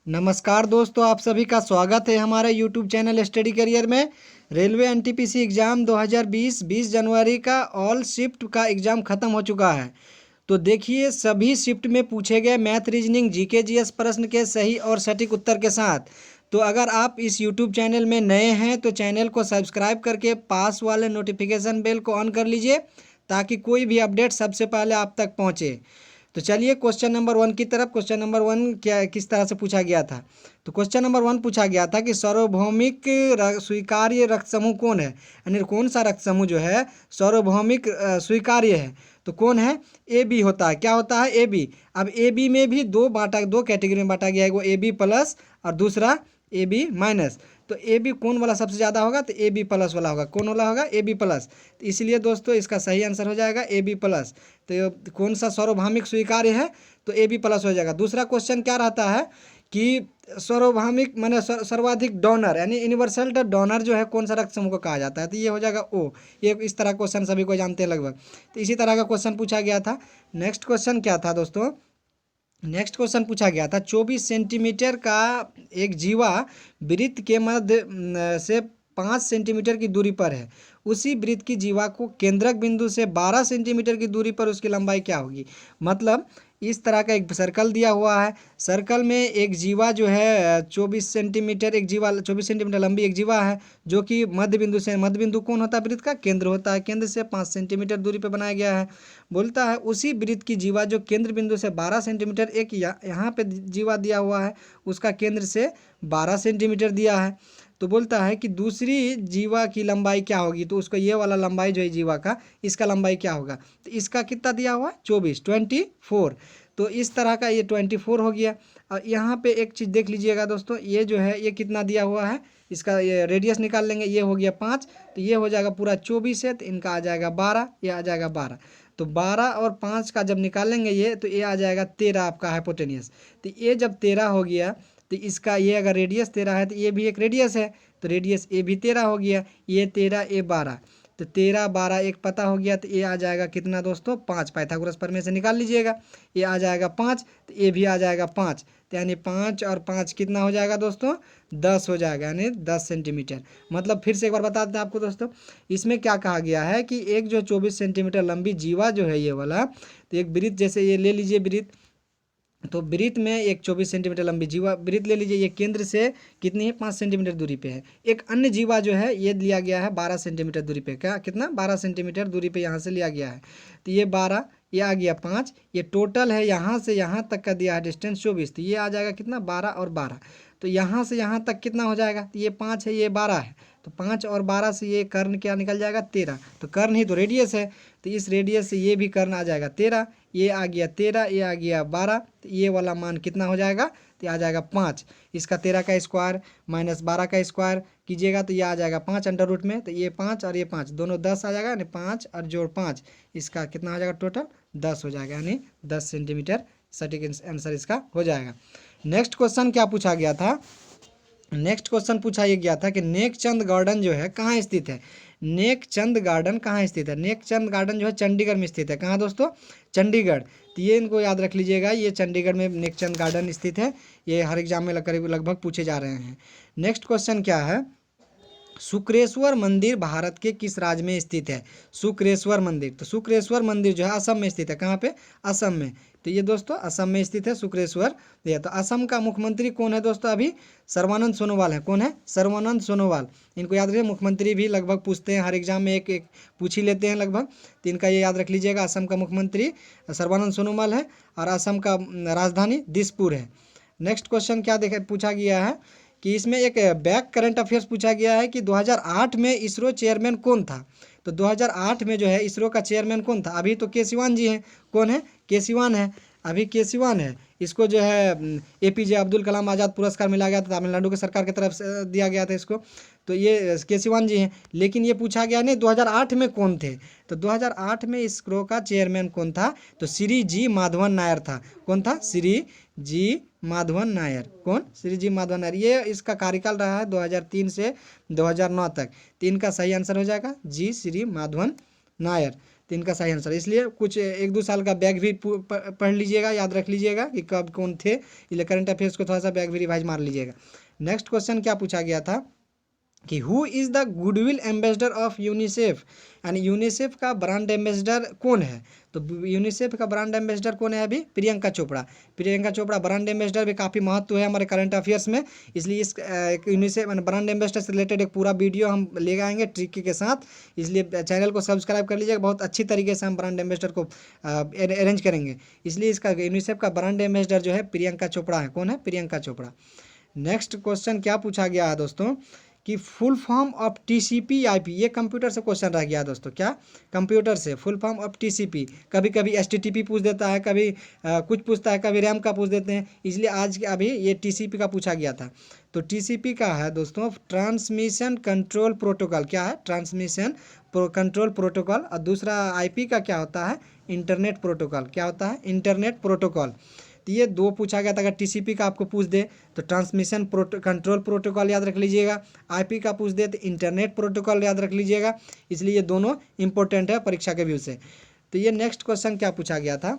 नमस्कार दोस्तों, आप सभी का स्वागत है हमारे यूट्यूब चैनल स्टडी करियर में। रेलवे एनटीपीसी एग्ज़ाम 2020 20 जनवरी का ऑल शिफ्ट का एग्ज़ाम ख़त्म हो चुका है। तो देखिए, सभी शिफ्ट में पूछे गए मैथ, रीजनिंग, जीके, जीएस प्रश्न के सही और सटीक उत्तर के साथ। तो अगर आप इस यूट्यूब चैनल में नए हैं तो चैनल को सब्सक्राइब करके पास वाले नोटिफिकेशन बेल को ऑन कर लीजिए, ताकि कोई भी अपडेट सबसे पहले आप तक पहुँचे। तो चलिए क्वेश्चन नंबर 1 की तरफ। क्वेश्चन नंबर 1 क्या किस तरह से पूछा गया था? तो क्वेश्चन नंबर 1 पूछा गया था कि सार्वभौमिक स्वीकार्य रक्त समूह कौन है, यानी कौन सा रक्त समूह जो है सार्वभौमिक स्वीकार्य है। तो कौन है? ए बी होता है। क्या होता है? A B. अब ए बी में भी दो कैटेगरी में बांटा गया है, वो ए बी प्लस और दूसरा ए बी माइनस। तो ए बी कौन वाला सबसे ज़्यादा होगा? तो ए बी प्लस वाला होगा। कौन वाला होगा? A B plus. तो इसलिए दोस्तों इसका सही आंसर हो जाएगा ए बी प्लस। तो कौन सा सार्वभौमिक स्वीकार्य है? तो ए बी प्लस हो जाएगा। दूसरा क्वेश्चन क्या रहता है कि सार्वभौमिक माने सर्वाधिक डोनर यानी यूनिवर्सल डोनर जो है कौन सा रक्त समूह को कहा जाता है? तो ये हो जाएगा ओ। ये इस तरह क्वेश्चन सभी को जानते हैं लगभग। तो इसी तरह का क्वेश्चन पूछा गया था। नेक्स्ट क्वेश्चन क्या था दोस्तों? नेक्स्ट क्वेश्चन पूछा गया था 24 सेंटीमीटर का एक जीवा वृत्त के मध्य से 5 सेंटीमीटर की दूरी पर है। उसी वृत्त की जीवा को केंद्रक बिंदु से 12 सेंटीमीटर की दूरी पर उसकी लंबाई क्या होगी? मतलब इस तरह का एक सर्कल दिया हुआ है। सर्कल में एक जीवा जो है 24 सेंटीमीटर, एक जीवा 24 सेंटीमीटर लंबी एक जीवा है, जो कि मध्य बिंदु से, मध्य बिंदु कौन होता है? वृत्त का केंद्र होता है। केंद्र से 5 सेंटीमीटर दूरी पर बनाया गया है। बोलता है उसी वृत्त की जीवा जो केंद्र बिंदु से 12 सेंटीमीटर, एक यहाँ पे जीवा दिया हुआ है, उसका केंद्र से 12 सेंटीमीटर दिया है। तो बोलता है कि दूसरी जीवा की लंबाई क्या होगी? तो उसको ये वाला लंबाई जो है जीवा का, इसका लंबाई क्या होगा? तो इसका कितना दिया हुआ है? 24। तो इस तरह का ये 24 हो गया। और यहाँ पे एक चीज़ देख लीजिएगा दोस्तों, ये जो है ये कितना दिया हुआ है, इसका ये रेडियस निकाल लेंगे। ये हो गया 5, तो ये हो जाएगा पूरा 24 है, तो इनका आ जाएगा 12, ये आ जाएगा 12। तो 12 और 5 का जब निकालेंगे ये, तो ये आ जाएगा 13 आपका हाइपोटेनियस। तो ये जब 13 हो गया, तो इसका ये अगर रेडियस 13 है तो ये भी एक रेडियस है, तो रेडियस ए भी 13 हो गया। ये 13 ए 12, तो 13 12 एक पता हो गया। तो ये आ जाएगा कितना दोस्तों? 5। पाइथागोरस प्रमेय से निकाल लीजिएगा। ये आ जाएगा 5, तो ये भी आ जाएगा 5। तो यानी 5 और 5 कितना हो जाएगा दोस्तों? 10 हो जाएगा, यानी 10 सेंटीमीटर। मतलब फिर से एक बार बता दें आपको दोस्तों, इसमें क्या कहा गया है कि एक जो 24 सेंटीमीटर लंबी जीवा जो है ये वाला, तो एक वृत्त जैसे ये ले लीजिए वृत्त, तो वृत्त में एक 24 सेंटीमीटर लंबी जीवा वृत्त ले लीजिए। ये केंद्र से कितनी है? 5 सेंटीमीटर दूरी पे है। एक अन्य जीवा जो है ये लिया गया है 12 सेंटीमीटर दूरी पे। क्या कितना? 12 सेंटीमीटर दूरी पे यहाँ से लिया गया है। तो ये 12, ये आ गया 5। ये टोटल है यहाँ से यहाँ तक का दिया है डिस्टेंस 24। तो ये आ जाएगा कितना? 12 और 12। तो यहाँ से यहाँ तक कितना हो जाएगा? तो ये 5 है, ये 12 है। तो 5 और 12 से ये कर्ण क्या निकल जाएगा? 13। तो कर्ण ही तो रेडियस है, तो इस रेडियस से ये भी कर्ण आ जाएगा 13। ये आ गया 13, ये आ गया 12। तो ये वाला मान कितना हो जाएगा? तो ये आ जाएगा 5। इसका 13 का स्क्वायर माइनस 12 का स्क्वायर कीजिएगा तो ये आ जाएगा 5 अंडर रूट में। तो ये 5 और ये 5 दोनों 10 आ जाएगा, यानी 5 और जोड़ 5, इसका कितना हो जाएगा? टोटल 10 हो जाएगा, यानी 10 सेंटीमीटर सटीक आंसर इसका हो जाएगा। नेक्स्ट क्वेश्चन क्या पूछा गया था? नेक्स्ट क्वेश्चन पूछा ये गया था कि नेकचंद गार्डन जो है कहाँ स्थित है? नेकचंद गार्डन कहाँ स्थित है? नेकचंद गार्डन जो है चंडीगढ़ में स्थित है। कहाँ दोस्तों? चंडीगढ़। तो ये इनको याद रख लीजिएगा, ये चंडीगढ़ में नेकचंद गार्डन स्थित है। ये हर एग्जाम में लगभग पूछे जा रहे हैं। नेक्स्ट क्वेश्चन क्या है? शुक्रेश्वर मंदिर भारत के किस राज्य में स्थित है? शुक्रेश्वर मंदिर, तो शुक्रेश्वर मंदिर जो है असम में स्थित है। कहाँ पे? असम में। तो ये दोस्तों असम में स्थित है शुक्रेश्वर। तो असम का मुख्यमंत्री कौन है दोस्तों? अभी सर्बानंद सोनोवाल है। कौन है? सर्बानंद सोनोवाल। इनको याद रखिए, मुख्यमंत्री भी लगभग पूछते हैं हर एग्जाम में, एक एक पूछ ही लेते हैं लगभग। तो इनका ये याद रख लीजिएगा, असम का मुख्यमंत्री सर्बानंद सोनोवाल है और असम का राजधानी दिसपुर है। नेक्स्ट क्वेश्चन क्या पूछा गया है कि इसमें एक बैक करंट अफेयर्स पूछा गया है कि 2008 में इसरो चेयरमैन कौन था? तो 2008 में जो है इसरो का चेयरमैन कौन था? अभी तो के सिवान जी हैं। कौन है? के सिवान है, अभी के सिवान है। इसको जो है एपीजे अब्दुल कलाम आज़ाद पुरस्कार मिला गया था, तमिलनाडु की सरकार की तरफ से दिया गया था इसको। तो ये के सिवान जी हैं। लेकिन ये पूछा गया नहीं 2008 में कौन थे। तो 2008 में इसरो का चेयरमैन कौन था? तो श्री जी माधवन नायर था। कौन था? श्री जी माधवन नायर। कौन? श्री जी माधवन नायर। ये इसका कार्यकाल रहा है 2003 से 2009 तक। तो इनका सही आंसर हो जाएगा जी श्री माधवन नायर। तो इनका सही आंसर, इसलिए कुछ 1-2 साल का बैग भी पढ़ लीजिएगा, याद रख लीजिएगा कि कब कौन थे, इसलिए करंट अफेयर्स को थोड़ा सा बैग भी रिवाइज मार लीजिएगा। नेक्स्ट क्वेश्चन क्या पूछा गया था कि who is the goodwill ambassador of UNICEF, यानी यूनिसेफ का ब्रांड एम्बेसडर कौन है। तो यूनिसेफ का ब्रांड एम्बेसडर कौन है अभी, प्रियंका चोपड़ा। प्रियंका चोपड़ा ब्रांड एम्बेसडर भी काफ़ी महत्व है हमारे करंट अफेयर्स में, इसलिए इस यूनिसेफ ब्रांड एम्बेसडर से रिलेटेड एक पूरा वीडियो हम ले आएंगे ट्रिक के साथ, इसलिए चैनल को सब्सक्राइब कर लीजिएगा। बहुत अच्छी तरीके से हम ब्रांड एम्बेसडर को अरेंज करेंगे, इसलिए इसका यूनिसेफ का ब्रांड एम्बेसडर जो है प्रियंका चोपड़ा है। कौन है, प्रियंका चोपड़ा। नेक्स्ट क्वेश्चन क्या पूछा गया है दोस्तों कि फुल फॉर्म ऑफ TCP/IP, ये कंप्यूटर से क्वेश्चन रह गया दोस्तों, क्या कंप्यूटर से फुल फॉर्म ऑफ TCP, कभी कभी HTTP पूछ देता है, कभी कुछ पूछता है, कभी रैम का पूछ देते हैं, इसलिए आज के अभी ये TCP का पूछा गया था। तो TCP का है दोस्तों ट्रांसमिशन कंट्रोल प्रोटोकॉल, क्या है, ट्रांसमिशन कंट्रोल प्रोटोकॉल, और दूसरा IP का क्या होता है, इंटरनेट प्रोटोकॉल। क्या होता है, इंटरनेट प्रोटोकॉल। तो ये दो पूछा गया था। अगर TCP का आपको पूछ दे तो ट्रांसमिशन कंट्रोल प्रोटोकॉल याद रख लीजिएगा, IP का पूछ दे तो इंटरनेट प्रोटोकॉल याद रख लीजिएगा, इसलिए ये दोनों इंपॉर्टेंट है परीक्षा के व्यू से। तो ये नेक्स्ट क्वेश्चन क्या पूछा गया था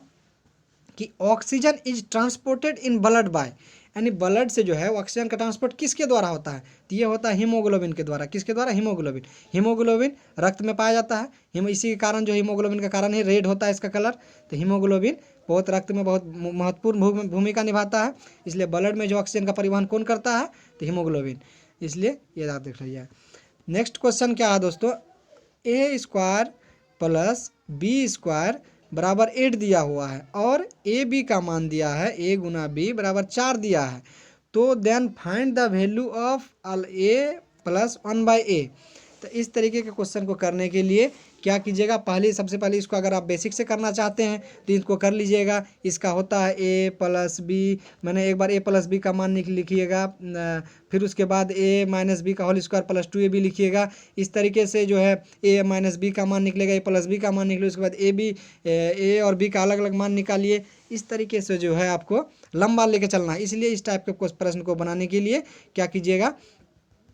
कि oxygen is transported in blood bye, यानी ब्लड से जो है ऑक्सीजन का ट्रांसपोर्ट किसके द्वारा होता है, तो ये होता है हीमोग्लोबिन के द्वारा। किसके द्वारा, हीमोग्लोबिन। हीमोग्लोबिन रक्त में पाया जाता है, इसी के कारण जो हीमोग्लोबिन का कारण ही रेड होता है इसका कलर। तो हीमोग्लोबिन बहुत रक्त में बहुत महत्वपूर्ण भूमिका निभाता है, इसलिए ब्लड में जो ऑक्सीजन का परिवहन कौन करता है, तो हीमोग्लोबिन, इसलिए ये याद रख लीजिए। नेक्स्ट क्वेश्चन क्या है दोस्तों, A² + B² बराबर 8 दिया हुआ है और AB का मान दिया है A × B बराबर 4 दिया है, तो then find the value of A + 1/A। तो इस तरीके के क्वेश्चन को करने के लिए क्या कीजिएगा, सबसे पहले इसको अगर आप बेसिक से करना चाहते हैं तो इसको कर लीजिएगा। इसका होता है A + B, मैंने एक बार A + B का मान लिखिएगा, फिर उसके बाद A - B का होल स्क्वायर + 2AB लिखिएगा। इस तरीके से जो है A - B का मान निकलेगा, A + B का मान निकलेगा, उसके बाद A और B का अलग अलग मान निकालिए। इस तरीके से जो है आपको लंबा लेके चलना है, इसलिए इस टाइप के प्रश्न को बनाने के लिए क्या कीजिएगा,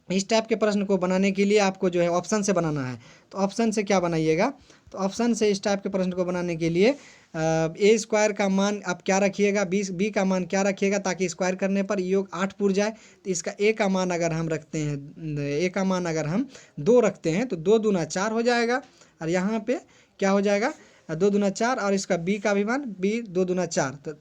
इस टाइप के प्रश्न को बनाने के लिए आपको जो है ऑप्शन से बनाना है। तो ऑप्शन से क्या बनाइएगा, तो ऑप्शन से इस टाइप के प्रश्न को बनाने के लिए A² का मान आप क्या रखिएगा, B का मान क्या रखिएगा, ताकि स्क्वायर करने पर योग 8 पुर जाए। तो इसका A का मान अगर हम रखते हैं, A का मान अगर हम 2 रखते हैं तो 2 दूना 4 हो जाएगा, और यहाँ पे क्या हो जाएगा, 2 दूना 4, और इसका B का भी मान B 2 दूना 4, तो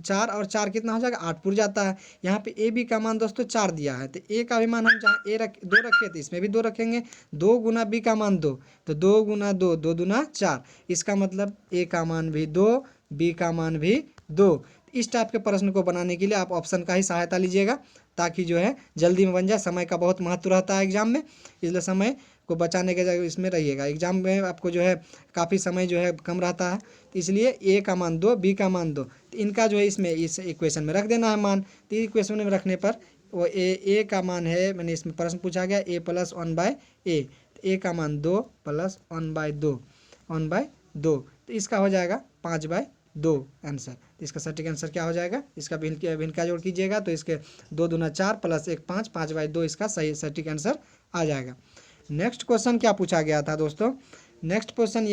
4 और 4 कितना हो जाएगा, 8 पुर जाता है। यहाँ पे AB का मान दोस्तों 4 दिया है, तो A का भी मान हम जहाँ 2 रखे तो इसमें भी 2 रखेंगे। 2 × B का मान 2, तो 2 × 2 2 दूना 4, इसका मतलब A का मान भी 2, B का मान भी 2। इस टाइप के प्रश्न को बनाने के लिए आप ऑप्शन का ही सहायता लीजिएगा, ताकि जो है जल्दी में बन जाए। समय का बहुत महत्व रहता है एग्जाम में, इसलिए समय को बचाने के जगह इसमें रहिएगा। एग्जाम में आपको जो है काफ़ी समय जो है कम रहता है, तो इसलिए A का मान 2, B का मान 2, तो इनका जो है इसमें इस इक्वेशन में रख देना है मान। तो इक्वेशन में रखने पर वो A का मान है, मैंने इसमें प्रश्न पूछा गया A + 1/A, तो A का मान 2 + 1/2, 1/2, तो इसका हो जाएगा 5/2 आंसर। तो इसका सटीक आंसर क्या हो जाएगा, इसका भिन्न का जोड़ कीजिएगा तो इसके 2 दूना 4 + 1 5, 5/2 इसका सही सटीक आंसर आ जाएगा। नेक्स्ट क्वेश्चन क्या पूछा गया था दोस्तों, नेक्स्ट क्वेश्चन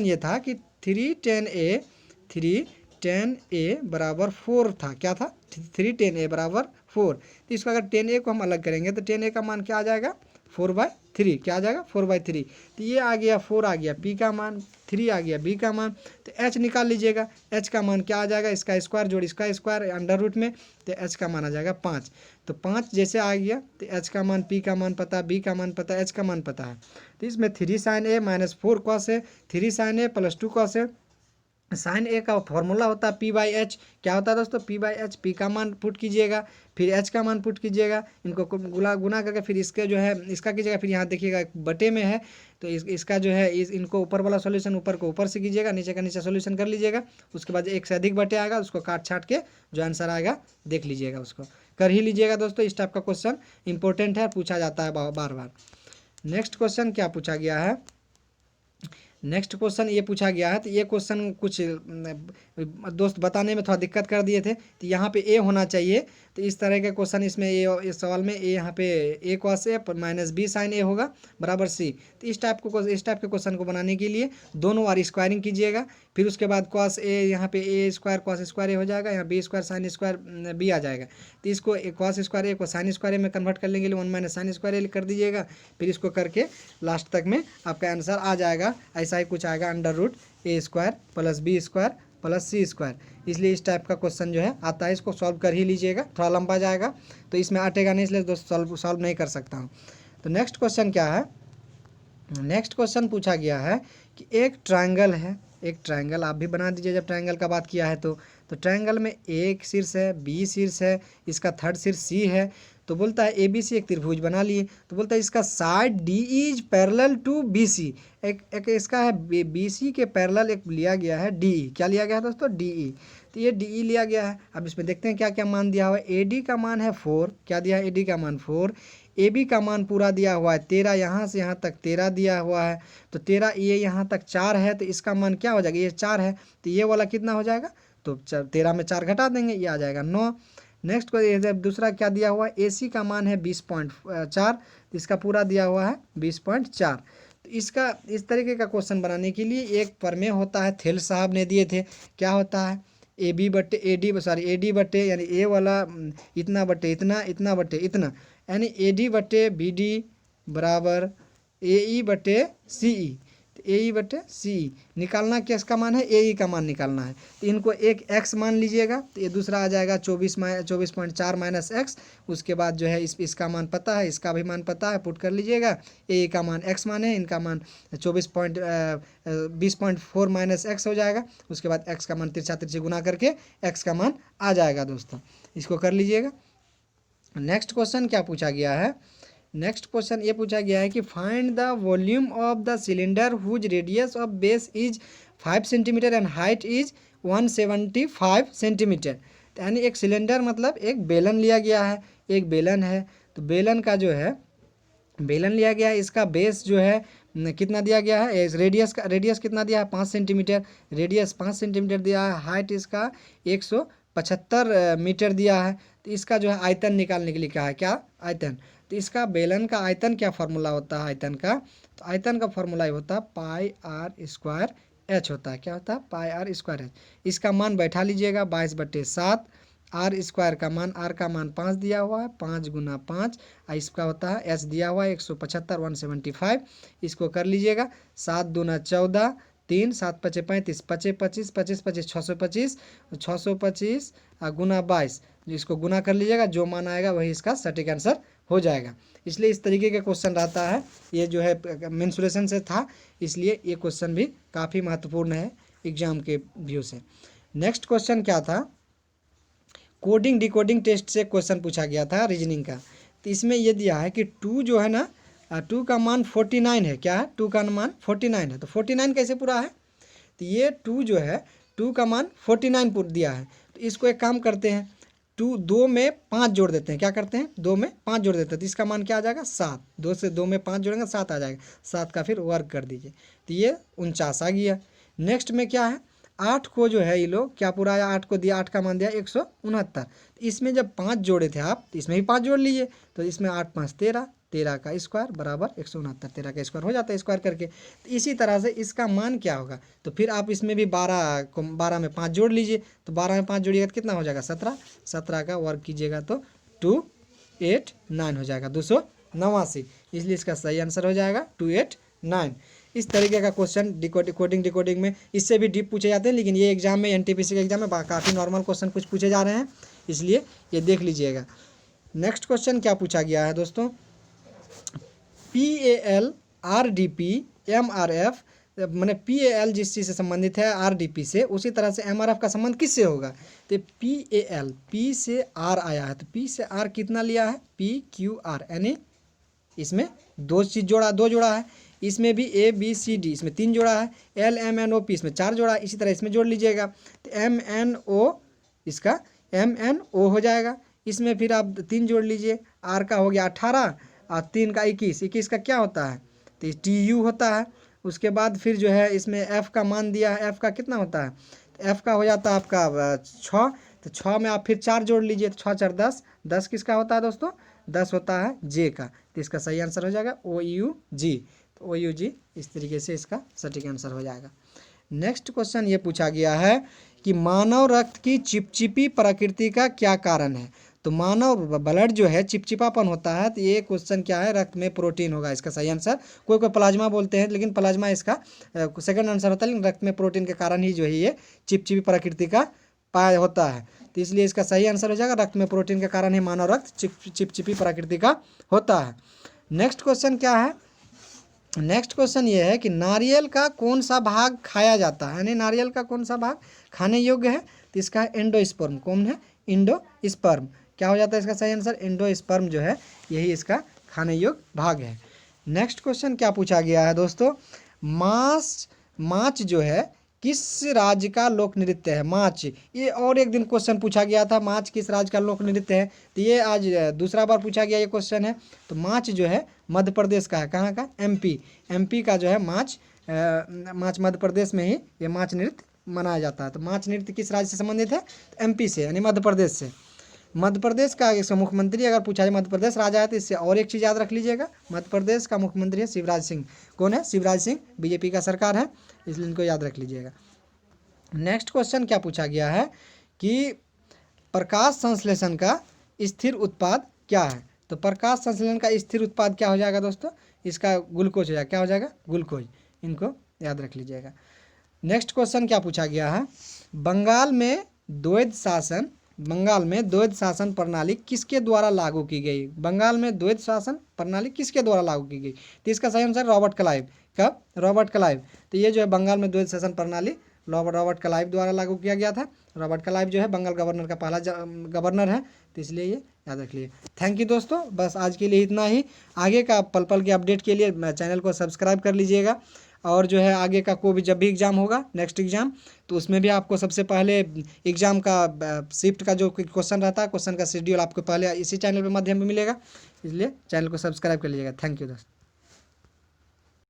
ये था कि 310A बराबर 4 था। क्या था, 310A बराबर 4, तो इसको अगर 10A को हम अलग करेंगे तो 10A का मान क्या आ जाएगा, 4/3, क्या आ जाएगा, 4/3। तो ये आ गया 4 आ गया, P का मान 3 आ गया, B का मान, तो H निकाल लीजिएगा। H का मान क्या आ जाएगा, इसका स्क्वायर जोड़ इसका स्क्वायर अंडर रूट में, तो H का मान आ जाएगा 5। तो 5 जैसे आ गया तो H का मान, P का मान पता, B का मान पता, H का मान पता है। तो इसमें 3 sin A - 4 cos A, 3 sin A + 2 cos A। Sign A का फॉर्मूला होता है P/H, क्या होता है दोस्तों, P/H। P का मान पुट कीजिएगा, फिर H का मान पुट कीजिएगा, इनको गुना करके फिर इसके जो है इसका कीजिएगा, फिर यहाँ देखिएगा बटे में है तो इसका जो है इनको ऊपर वाला सॉल्यूशन ऊपर को ऊपर से कीजिएगा, नीचे का नीचे सॉल्यूशन कर लीजिएगा। उसके बाद 1 से अधिक बटे आएगा, उसको काट छाट के जो आंसर आएगा देख लीजिएगा, उसको कर ही लीजिएगा दोस्तों। इस टाइप का क्वेश्चन इंपॉर्टेंट है, पूछा जाता है बार बार। नेक्स्ट क्वेश्चन क्या पूछा गया है, नेक्स्ट क्वेश्चन ये पूछा गया है, तो ये क्वेश्चन कुछ दोस्त बताने में थोड़ा दिक्कत कर दिए थे। तो यहाँ पे A होना चाहिए, तो इस तरह के क्वेश्चन इसमें इस सवाल में ए यहाँ पे ए cos A minus B sign ए होगा बराबर सी। तो इस टाइप के क्वेश्चन को बनाने के लिए दोनों बार स्क्वायरिंग कीजिएगा, फिर उसके बाद कॉस ए यहाँ पे A square cos square A हो जाएगा, यहाँ B square sine square B आ जाएगा। तो इसको कॉस स्क्वायर ए को साइन स्क्वायर ए में कन्वर्ट कर लेंगे, 1 माइनस साइन स्क्वायर ए कर दीजिएगा, फिर इसको करके लास्ट तक में आपका आंसर आ जाएगा। ऐसा ही कुछ आएगा, under root A square plus B square plus C square. इसलिए इस टाइप का क्वेश्चन जो है आता है, इसको सॉल्व कर ही लीजिएगा, थोड़ा लंबा जाएगा तो इसमें अटेगा नहीं, इसलिए दोस्तों सॉल्व नहीं कर सकता हूँ। तो नेक्स्ट क्वेश्चन क्या है, नेक्स्ट क्वेश्चन पूछा गया है कि एक ट्रायंगल है, एक ट्रायंगल आप भी बना दीजिए जब ट्रायंगल का बात किया है तो ट्रायंगल में एक शीर्ष है, बी शीर्ष है, इसका थर्ड शीर्ष सी है। तो बोलता है ए बी सी एक त्रिभुज बना लिए, तो बोलता है इसका side D is parallel to B C. एक इसका है बी सी के पैरेलल एक लिया गया है डी ई। क्या लिया गया है दोस्तों, डी ई। तो ये डी ई लिया गया है। अब इसमें देखते हैं क्या क्या मान दिया हुआ है। ए डी का मान है 4, क्या दिया है, ए डी का मान 4। ए बी का मान पूरा दिया हुआ है 13, यहाँ से यहाँ तक 13 दिया हुआ है। तो 13 ये यहाँ तक 4 है, तो इसका मान क्या हो जाएगा, ये 4 है तो ये वाला कितना हो जाएगा, तो 13 में 4 घटा देंगे, ये आ जाएगा 9। नेक्स्ट को दूसरा क्या दिया हुआ है, ए सी का मान है 20.4, तो इसका पूरा दिया हुआ है 20.4। तो इसका इस तरीके का क्वेश्चन बनाने के लिए एक प्रमेय होता है, थेल साहब ने दिए थे। क्या होता है, ए बी बट्टे A D sorry A D बट्टे यानी ए वाला इतना बट्टे इतना, इतना बट्टे इतना, यानी ए डी बट्टे बी डी बराबर ए ई बट्टे सी ई। ए ई बट्टे सी ई निकालना, किसका मान है, ए ई का मान निकालना है। तो इनको एक एक्स मान लीजिएगा, तो ये दूसरा आ जाएगा 24.4 माइनस एक्स। उसके बाद जो है इसका मान पता है, इसका भी मान पता है, पुट कर लीजिएगा। ए ई का मान एक्स मान है, इनका मान 20.4 माइनस एक्स हो जाएगा। उसके बाद एक्स का मान तिरछा तिरछी गुना करके एक्स का मान आ जाएगा दोस्तों, इसको कर लीजिएगा। नेक्स्ट क्वेश्चन क्या पूछा गया है, नेक्स्ट क्वेश्चन ये पूछा गया है कि find the volume of the cylinder whose radius of base is 5 centimetre and height is 175 centimetre. यानी एक सिलेंडर मतलब एक बेलन लिया गया है, एक बेलन है, तो बेलन का जो है बेलन लिया गया है, इसका बेस जो है कितना दिया गया है, रेडियस कितना दिया है 5 सेंटीमीटर, रेडियस 5 सेंटीमीटर दिया है, हाइट इसका 175 मीटर दिया है। तो इसका जो है आयतन निकालने के लिए क्या है, क्या आयतन, तो इसका बेलन का आयतन क्या फार्मूला होता है आयतन का, तो आयतन का फार्मूला ये होता है पाई आर स्क्वायर एच होता है। क्या होता है, पाई आर स्क्वायर एच। इसका मान बैठा लीजिएगा 22/7। आर स्क्वायर का मान, आर का मान 5 दिया हुआ है, 5 गुना 5, इसका होता है एच दिया हुआ है 175 175। इसको कर लीजिएगा, 7 दूना 14, 3 7 5 35, 25 25 25 25 625, 625 गुना 22, इसको गुना कर लीजिएगा, जो मान आएगा वही इसका सटीक आंसर हो जाएगा। इसलिए इस तरीके का क्वेश्चन रहता है, ये जो है मेंसुरेशन से था, इसलिए ये क्वेश्चन भी काफ़ी महत्वपूर्ण है एग्जाम के व्यू से। नेक्स्ट क्वेश्चन क्या था, कोडिंग डिकोडिंग टेस्ट से क्वेश्चन पूछा गया था रीजनिंग का। तो इसमें ये दिया है कि 2 जो है ना, 2 का मान 49 है। क्या है, 2 का मान 49 है। तो 49 कैसे पूरा है, तो ये 2 जो है 2 का मान 49 दिया है। तो इसको एक काम करते हैं, 2 में 5 जोड़ देते हैं। क्या करते हैं, 2 में 5 जोड़ देते हैं, तो इसका मान क्या आ जाएगा 7। 2 से 2 में 5 जोड़ेंगे 7 आ जाएगा, 7 का फिर वर्ग कर दीजिए, तो ये 49 आ गया। नेक्स्ट में क्या है, 8 को जो है ये लोग क्या पूरा आया, 8 को दिया, 8 का मान दिया 169। तो इसमें जब 5 जोड़े थे आप, तो इसमें भी 5 जोड़ लीजिए, तो इसमें 8 5 13, 13 का स्क्वायर बराबर 169, 13 का स्क्वायर हो जाता है स्क्वायर करके। तो इसी तरह से इसका मान क्या होगा, तो फिर आप इसमें भी 12 में 5 जोड़ लीजिए, तो 12 में 5 जोड़िएगा तो कितना हो जाएगा 17, 17 का वर्ग कीजिएगा तो 289 हो जाएगा, 289। इसलिए इसका सही आंसर हो जाएगा 289। इस तरीके का क्वेश्चन कोडिंग डिकोडिंग में इससे भी डीप पूछे जाते हैं, लेकिन ये एग्जाम में एनटीपीसी के एग्जाम में काफ़ी नॉर्मल क्वेश्चन कुछ पूछे जा रहे हैं, इसलिए ये देख लीजिएगा। नेक्स्ट क्वेश्चन क्या पूछा गया है दोस्तों, PAL RDP MRF, मैंने PAL जिस चीज़ से संबंधित है RDP से, उसी तरह से MRF का संबंध किससे होगा। तो PAL P से R आया है, तो P से R कितना लिया है, PQR, यानी इसमें 2 जोड़ा है। इसमें भी ABCD इसमें 3 जोड़ा है, LMNOP इसमें 4 जोड़ा है, इसी तरह इसमें जोड़ लीजिएगा, तो MNO इसका MNO हो जाएगा। इसमें फिर आप 3 जोड़ लीजिए, R का हो गया 18 और 3 का 21, 21 का क्या होता है, तो TU होता है। उसके बाद फिर जो है इसमें F का मान दिया है, F का कितना होता है, तो F का हो जाता है आपका 6, तो 6 में आप फिर 4 जोड़ लीजिए, तो 6 4 10, 10 किसका होता है दोस्तों? 10 होता है जे का। तो इसका सही आंसर हो जाएगा OUG। तो OUG इस तरीके से इसका सटीक आंसर हो जाएगा। नेक्स्ट क्वेश्चन ये पूछा गया है कि मानव रक्त की चिपचिपी प्रकृति का क्या कारण है? तो मानव ब्लड जो है चिपचिपापन होता है, तो ये क्वेश्चन क्या है? रक्त में प्रोटीन होगा इसका सही आंसर। कोई कोई प्लाज्मा बोलते हैं, लेकिन प्लाज्मा इसका सेकंड आंसर होता है, लेकिन रक्त में प्रोटीन के कारण ही जो है ये चिपचिपी प्रकृति का पाया होता है। तो इसलिए इसका सही आंसर हो जाएगा रक्त में प्रोटीन के कारण ही मानव रक्त चिपचिपी प्रकृति का होता है। नेक्स्ट क्वेश्चन क्या है? नेक्स्ट क्वेश्चन ये है कि नारियल का कौन सा भाग खाया जाता है, यानी नारियल का कौन सा भाग खाने योग्य है? तो इसका एंडोस्पर्म। कौन है? एंडोस्पर्म। क्या हो जाता है इसका सही आंसर? एंडोस्पर्म जो है यही इसका खाने योग्य भाग है। नेक्स्ट क्वेश्चन क्या पूछा गया है दोस्तों? माच जो है किस राज्य का लोक नृत्य है? माच, ये और एक दिन क्वेश्चन पूछा गया था, माच किस राज्य का लोक नृत्य है, तो ये आज दूसरा बार पूछा गया ये क्वेश्चन है। तो माच जो है मध्य प्रदेश का है। कहाँ का? MP का जो है माच मध्य प्रदेश में ही ये माच नृत्य मनाया जाता है। तो माच नृत्य किस राज्य से संबंधित है? तो MP से, यानी मध्य प्रदेश से। मध्य प्रदेश का इसका मुख्यमंत्री अगर पूछा जाए मध्य प्रदेश राजा है, तो इससे और एक चीज़ याद रख लीजिएगा, मध्य प्रदेश का मुख्यमंत्री है शिवराज सिंह। कौन है? शिवराज सिंह। BJP का सरकार है, इसलिए इनको याद रख लीजिएगा। नेक्स्ट क्वेश्चन क्या पूछा गया है कि प्रकाश संश्लेषण का स्थिर उत्पाद क्या है? तो प्रकाश संश्लेषण का स्थिर उत्पाद क्या हो जाएगा दोस्तों? इसका ग्लूकोज हो जाएगा। क्या हो जाएगा? ग्लूकोज। इनको याद रख लीजिएगा। नेक्स्ट क्वेश्चन क्या पूछा गया है? बंगाल में द्वैध शासन प्रणाली किसके द्वारा लागू की गई? बंगाल में द्वैध शासन प्रणाली किसके द्वारा लागू की गई? तो इसका सही आंसर रॉबर्ट क्लाइव। कब? Robert Clive. तो ये जो है बंगाल में द्वैध शासन प्रणाली रॉबर्ट क्लाइव द्वारा लागू किया गया था। रॉबर्ट क्लाइव जो है बंगाल गवर्नर का पहला गवर्नर है, तो इसलिए ये याद रख लीजिए। थैंक यू दोस्तों, बस आज के लिए इतना ही। आगे का पल पल के अपडेट के लिए चैनल को सब्सक्राइब कर लीजिएगा। और जो है आगे का कोई भी जब भी एग्ज़ाम होगा, नेक्स्ट एग्ज़ाम, तो उसमें भी आपको सबसे पहले एग्ज़ाम का शिफ्ट का जो क्वेश्चन रहता है, क्वेश्चन का शेड्यूल आपको पहले इसी चैनल पे माध्यम में मिलेगा, इसलिए चैनल को सब्सक्राइब कर लीजिएगा। थैंक यू दोस्तों।